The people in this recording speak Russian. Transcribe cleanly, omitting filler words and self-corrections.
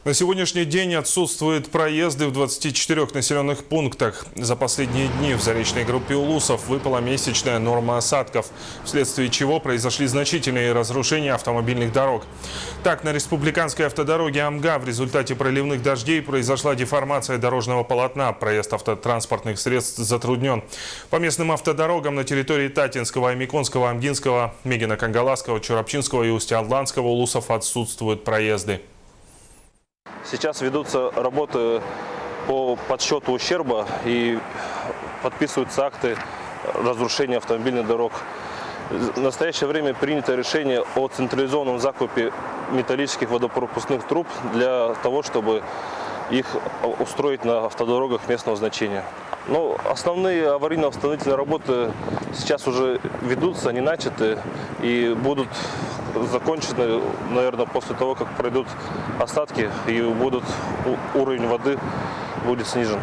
На сегодняшний день отсутствуют проезды в 24 населенных пунктах. За последние дни в заречной группе Улусов выпала месячная норма осадков, вследствие чего произошли значительные разрушения автомобильных дорог. Так, на республиканской автодороге Амга в результате проливных дождей произошла деформация дорожного полотна. Проезд автотранспортных средств затруднен. По местным автодорогам на территории Татинского, Амиконского, Амгинского, Мегино-Кангаласского, Чурапчинского и Устья-Алданского Улусов отсутствуют проезды. Сейчас ведутся работы по подсчету ущерба и подписываются акты разрушения автомобильных дорог. В настоящее время принято решение о централизованном закупе металлических водопропускных труб для того, чтобы их устроить на автодорогах местного значения. Но основные аварийно-восстановительные работы сейчас уже ведутся, они начаты и будут закончены, наверное, после того, как пройдут осадки и уровень воды будет снижен.